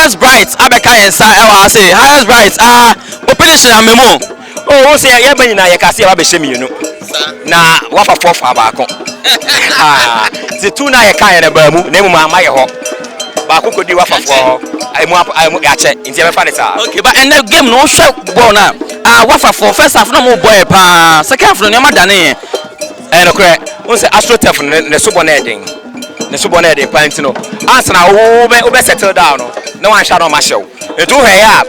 highest bright abeka yensa ewa say highest bright opinion na memo oh say ya bani na ya ka say wa be shemiyunu na wa fa fofa baako the two na ya kan na ba mu na mu ama ye ho baako kodi wa fa fo aimu ya che nti e be fa ne sa okay but in the game no hwe ball na wa fa for first half na mo boy pa second half no ma dane no kre won say astrotef ne so bona eden ne so bona eden pa ntino ansana wo be settle down no na wan sha no ma show etu he ya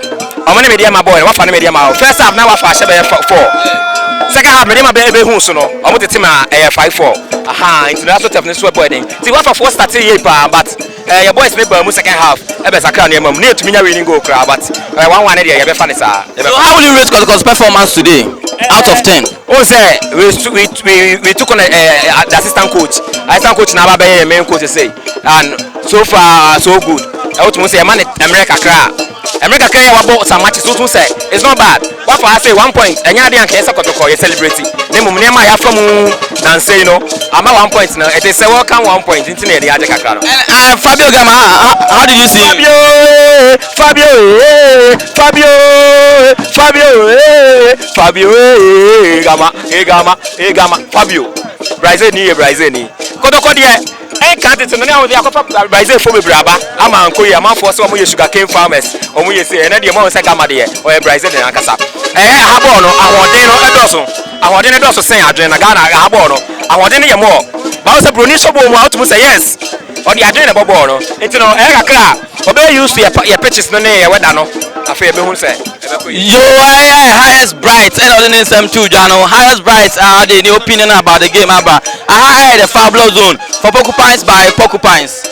omo ne media ma boy wa fa ne media ma first half na wa fa sha be 4 second half media ma be hu so no omo tete ma 5-4 aha ntino astrotef ne so boy eden ti wa fa 4 start here pa but your boys ne ba mu second half e be sakra ne mam ne etumi nya winning goal kra but 1-1 ne dey ye be fa ne sa so how will you rate Kotoko's performance today out of 10 oh say we took on the assistant coach na ba be main coach say and so far so good I want to say man America kra wa ball some matches so say it's not bad what for I say 1 point enya dey anka Kotoko you celebrate ne mum ne ma ya from dan say you know ama 1 point now it is a welcome 1 point into ne dey ade kakra no Fabio Gama how did you see Fabio Gama Fabio Brazil ni Kotoko dey can't it no dey akofa Brazil for me braba ama anko ya man for so mo ye sugar cane farmers omo ye say na dey mo say Gama dey o Brazil dey akasa ha ball no ahoden no doso sen adwen na Ghana ha ball no ahoden ye mo ba say broni so bo mo out mo say yes o dey adwen na ball no enti no kakra obe use your pitches no ne ye weda no afa ebe hu say yo highest bright and other name some two Jano highest bright the opinion about the game about the foul blow zone for Porcupines by Porcupines